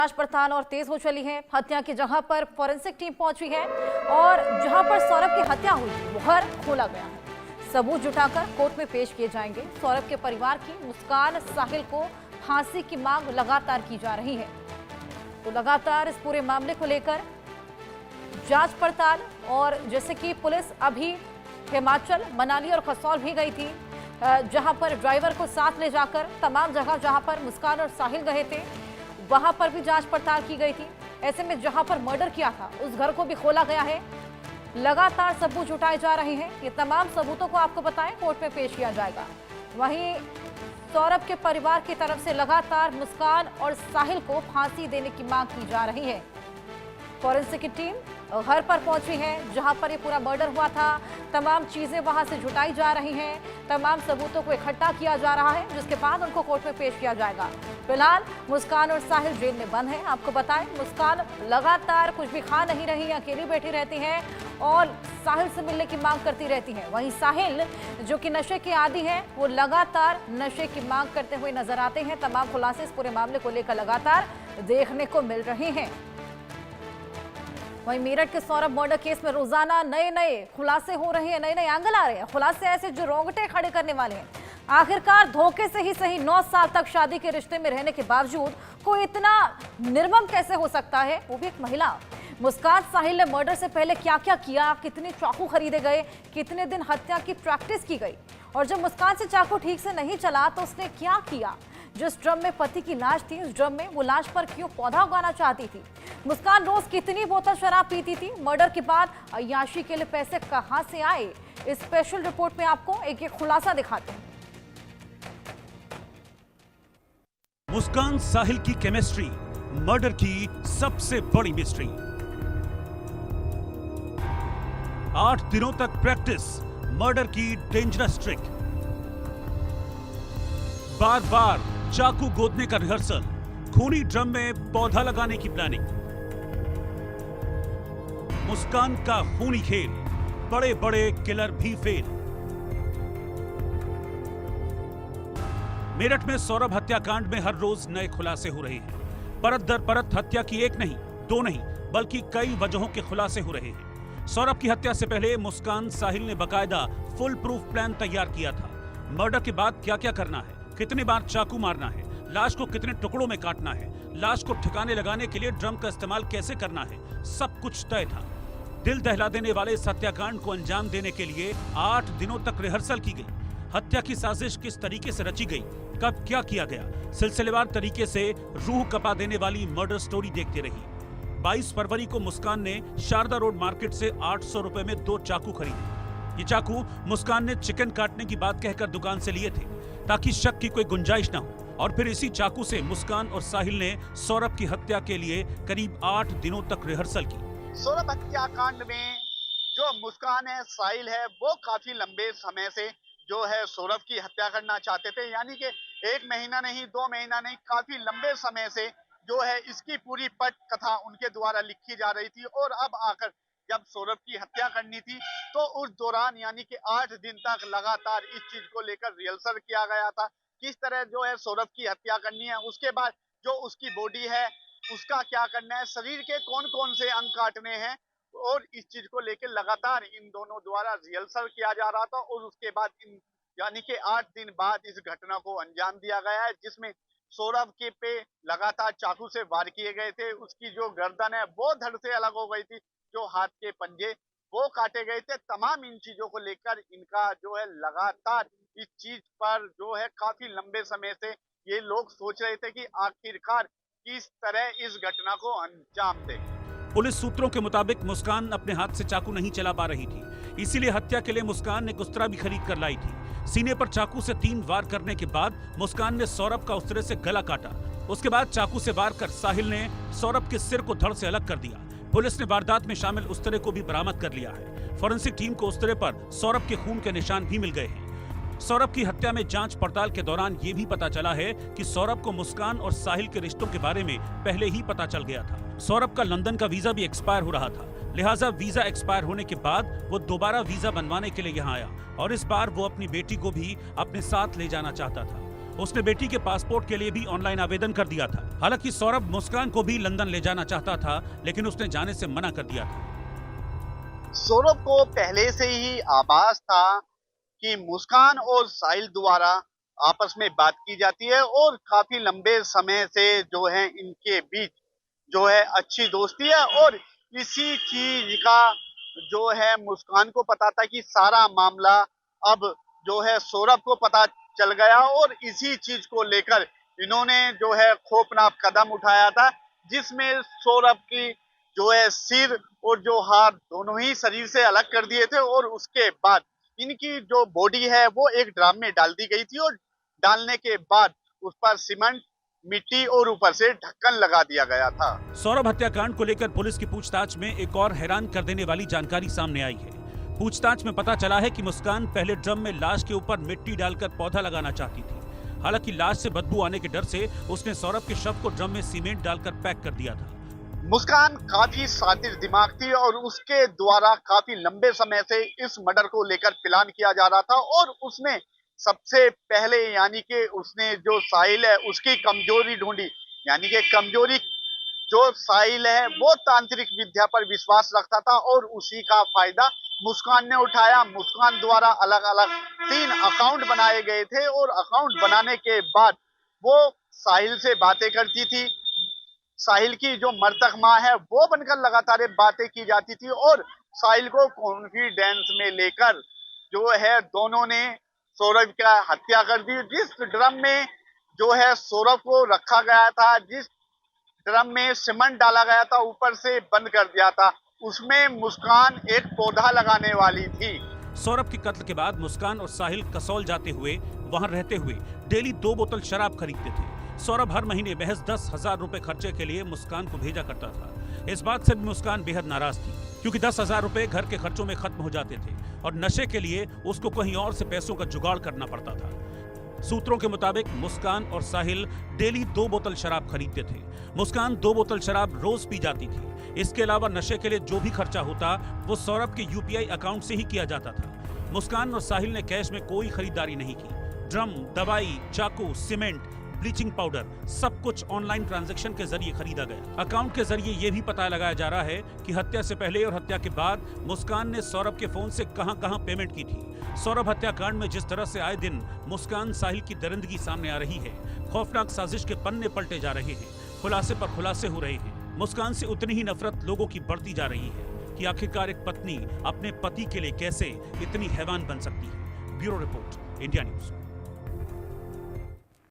जांच पड़ताल और तेज हो चली है। हत्या की जगह पर फॉरेंसिक टीम पहुंची है और जहां पर सौरभ की हत्या हुई वो घर खोला गया है। सबूत जुटाकर कोर्ट में पेश किए जाएंगे। सौरभ के परिवार की मुस्कान साहिल को फांसी की मांग लगातार की जा रही है। तो लगातार इस पूरे मामले को लेकर जांच पड़ताल, और जैसे कि पुलिस अभी हिमाचल, मनाली और कसौल भी गई थी, जहां पर ड्राइवर को साथ ले जाकर तमाम जगह जहां पर मुस्कान और साहिल गए थे वहां पर भी जांच पड़ताल की गई थी। ऐसे में जहां पर मर्डर किया था उस घर को भी खोला गया है। लगातार सबूत जुटाए जा रहे हैं। ये तमाम सबूतों को आपको बताएं कोर्ट में पेश किया जाएगा। वहीं सौरभ के परिवार की तरफ से लगातार मुस्कान और साहिल को फांसी देने की मांग की जा रही है। फॉरेंसिक की टीम घर पर पहुंची है जहां पर ये पूरा मर्डर हुआ था। तमाम चीजें वहां से जुटाई जा रही हैं। तमाम सबूतों को इकट्ठा किया जा रहा है, जिसके बाद उनको कोर्ट में पेश किया जाएगा। फिलहाल मुस्कान और साहिल जेल में बंद हैं। आपको बताएं, मुस्कान लगातार कुछ भी खा नहीं रही, अकेली बैठी रहती है और साहिल से मिलने की मांग करती रहती है। वहीं साहिल जो कि नशे के आदी हैं, वो लगातार नशे की मांग करते हुए नजर आते हैं। तमाम खुलासे इस पूरे मामले को लेकर लगातार देखने को मिल रहे हैं। वहीं मेरठ के सौरभ मर्डर केस में रोजाना नए खुलासे हो रहे हैं, नए एंगल आ रहे हैं। खुलासे ऐसे जो रोंगटे खड़े करने वाले हैं। आखिरकार धोखे से ही सही 9 साल तक शादी के रिश्ते में रहने के बावजूद कोई इतना निर्मम कैसे हो सकता है, वो भी एक महिला। मुस्कान साहिल ने मर्डर से पहले क्या क्या किया, कितने चाकू खरीदे गए, कितने दिन हत्या की प्रैक्टिस की गई, और जब मुस्कान से चाकू ठीक से नहीं चला तो उसने क्या किया। जिस ड्रम में पति की लाश थी उस ड्रम में वो लाश पर क्यों पौधा उगाना चाहती थी। मुस्कान रोज कितनी बोतल शराब पीती थी। मर्डर के बाद अय्याशी के लिए पैसे कहां से आए, इस स्पेशल रिपोर्ट में आपको एक एक खुलासा दिखाते हैं। मुस्कान साहिल की केमिस्ट्री मर्डर की सबसे बड़ी मिस्ट्री। 8 दिनों तक प्रैक्टिस, मर्डर की डेंजरस ट्रिक, बार बार चाकू गोदने का रिहर्सल, खूनी ड्रम में पौधा लगाने की प्लानिंग। मुस्कान का खूनी खेल, बड़े बड़े किलर भी फेल। मेरठ में सौरभ हत्याकांड में हर रोज नए खुलासे हो रहे हैं। परत दर परत हत्या की एक नहीं, 2 नहीं, बल्कि कई वजहों के खुलासे हो रहे हैं। सौरभ की हत्या से पहले मुस्कान साहिल ने बकायदा फुल प्रूफ प्लान तैयार किया था। मर्डर के बाद क्या क्या करना है, कितने बार चाकू मारना है, लाश को कितने टुकड़ों में काटना है, लाश को ठिकाने लगाने के लिए ड्रम का इस्तेमाल कैसे करना है, सब कुछ तय था। दिल दहला देने वाले इस हत्याकांड को अंजाम देने के लिए 8 दिनों तक रिहर्सल की गई। हत्या की साजिश किस तरीके से रची गई, कब क्या किया गया, सिलसिलेवार तरीके से रूह कपा देने वाली मर्डर स्टोरी देखते रही। 22 फरवरी को मुस्कान ने शारदा रोड मार्केट से 800 रुपए में 2 चाकू खरीदे। ये चाकू मुस्कान ने चिकन काटने की बात कहकर दुकान से लिए थे ताकि शक की कोई गुंजाइश न हो, और फिर इसी चाकू से मुस्कान और साहिल ने सौरभ की हत्या के लिए करीब 8 दिनों तक रिहर्सल की। सौरभ हत्याकांड में जो मुस्कान है, साहिल है, वो काफी लंबे समय से जो है सौरभ की हत्या करना चाहते थे। यानी कि 1 महीना नहीं, 2 महीना नहीं, काफी लंबे समय से जो है इसकी पूरी पट कथा उनके द्वारा लिखी जा रही थी। और अब आकर जब सौरभ की हत्या करनी थी तो उस दौरान यानी कि 8 दिन तक लगातार इस चीज को लेकर रिहर्सल किया गया था, किस तरह जो है सौरभ की हत्या करनी है। उसके बाद जो उसकी बॉडी है उसका क्या करना है, शरीर के कौन कौन से अंग काटने हैं, और इस चीज को लेकर लगातार इन दोनों द्वारा रिहर्सल किया जा रहा था। और उसके बाद यानी कि 8 दिन बाद इस घटना को अंजाम दिया गया है, जिसमें सौरभ के पे लगातार चाकू से वार किए गए थे। उसकी जो गर्दन है वो धड़ से अलग हो गई थी, जो हाथ के पंजे वो काटे गए थे। तमाम इन चीजों को लेकर इनका जो है लगातार इस चीज पर जो है काफी लंबे समय से ये लोग सोच रहे थे कि आखिरकार किस तरह इस घटना को अंजाम दे। पुलिस सूत्रों के मुताबिक मुस्कान अपने हाथ से चाकू नहीं चला पा रही थी, इसीलिए हत्या के लिए मुस्कान ने गुस्तरा भी खरीद कर लाई थी। सीने पर चाकू से 3 वार करने के बाद मुस्कान ने सौरभ का उस्तरे से गला काटा। उसके बाद चाकू से वार कर साहिल ने सौरभ के सिर को धड़ से अलग कर दिया। पुलिस ने वारदात में शामिल उस्तरे को भी बरामद कर लिया है। फॉरेंसिक टीम को उस्तरे पर सौरभ के खून के निशान भी मिल गए हैं। सौरभ की हत्या में जांच पड़ताल के दौरान ये भी पता चला है कि सौरभ को मुस्कान और साहिल के रिश्तों के बारे में पहले ही पता चल गया था। सौरभ का लंदन का वीजा भी एक्सपायर हो रहा था, लिहाजा वीजा एक्सपायर होने के बाद वो दोबारा वीजा बनवाने के लिए यहाँ आया, और इस बार वो अपनी बेटी को भी अपने साथ ले जाना चाहता था। उसने बेटी के पासपोर्ट के लिए भी ऑनलाइन आवेदन कर दिया था। हालांकि सौरभ मुस्कान को भी लंदन ले जाना चाहता था, लेकिन उसने जाने से मना कर दिया था। सौरभ को पहले से ही आभास था कि मुस्कान और साहिल द्वारा आपस में बात की जाती है और काफी लंबे समय से जो है इनके बीच जो है अच्छी दोस्ती है, और इसी चीज का जो है मुस्कान को पता था कि सारा मामला अब जो है सौरभ को पता चल गया, और इसी चीज को लेकर इन्होंने जो है खौफनाक कदम उठाया था, जिसमें सौरभ की जो है सिर और जो हाथ दोनों ही शरीर से अलग कर दिए थे, और उसके बाद इनकी जो बॉडी है वो एक ड्रम में डाल दी गई थी, और डालने के बाद उस पर सीमेंट, मिट्टी और ऊपर से ढक्कन लगा दिया गया था। सौरभ हत्याकांड को लेकर पुलिस की पूछताछ में एक और हैरान कर देने वाली जानकारी सामने आई है। पूछताछ में पता चला है कि मुस्कान पहले ड्रम में लाश के ऊपर मिट्टी डालकर पौधा लगाना चाहती थी। हालांकि लाश से बदबू आने के डर से उसने सौरभ के शव को ड्रम में सीमेंट डालकर पैक कर दिया था। मुस्कान काफी शातिर दिमाग थी और उसके द्वारा काफी लंबे समय से इस मर्डर को लेकर प्लान किया जा रहा था, और उसने सबसे पहले यानी कि उसने जो साहिल है उसकी कमजोरी ढूंढी, यानी कि कमजोरी जो साहिल है वो तांत्रिक विद्या पर विश्वास रखता था, और उसी का फायदा मुस्कान ने उठाया। मुस्कान द्वारा अलग अलग 3 अकाउंट बनाए गए थे, और अकाउंट बनाने के बाद वो साहिल से बातें करती थी। साहिल की जो मृतक माँ है वो बनकर लगातार बातें की जाती थी, और साहिल को कॉन्फिडेंस में लेकर जो है दोनों ने सौरभ का हत्या कर दी। जिस ड्रम में जो है सौरभ को रखा गया था, जिस ड्रम में सीमेंट डाला गया था, ऊपर से बंद कर दिया था, उसमें मुस्कान एक पौधा लगाने वाली थी। सौरभ के कत्ल के बाद मुस्कान और साहिल कसौल जाते हुए वहां रहते हुए डेली 2 बोतल शराब खरीदते थे। सौरभ हर महीने महज 10,000 रुपए खर्चे के लिए मुस्कान को भेजा करता था। इस बात से भी मुस्कान बेहद नाराज थी, क्योंकि 10,000 रुपए घर के खर्चों में खत्म हो जाते थे और नशे के लिए उसको कहीं और से पैसों का जुगाड़ करना पड़ता था। सूत्रों के मुताबिक मुस्कान और साहिल डेली 2 बोतल शराब खरीदते थे। मुस्कान 2 बोतल शराब रोज पी जाती थी। इसके अलावा नशे के लिए जो भी खर्चा होता वो सौरभ के UPI अकाउंट से ही किया जाता था। मुस्कान और साहिल ने कैश में कोई खरीदारी नहीं की। ड्रम, दवाई, चाकू, सीमेंट, ब्लीचिंग पाउडर सब कुछ ऑनलाइन ट्रांजैक्शन के जरिए खरीदा गया। अकाउंट के जरिए यह भी पता लगाया जा रहा है कि हत्या से पहले और हत्या के बाद मुस्कान ने सौरभ के फोन से कहां-कहां पेमेंट की थी। सौरभ हत्याकांड में जिस तरह से आए दिन मुस्कान साहिल की दरिंदगी सामने आ रही है, खौफनाक साजिश के पन्ने पलटे जा रहे हैं, खुलासे पर खुलासे हो रहे हैं। मुस्कान से उतनी ही नफरत लोगों की बढ़ती जा रही है कि आखिरकार एक पत्नी अपने पति के लिए कैसे इतनी हैवान बन सकती है। Bureau report, India news.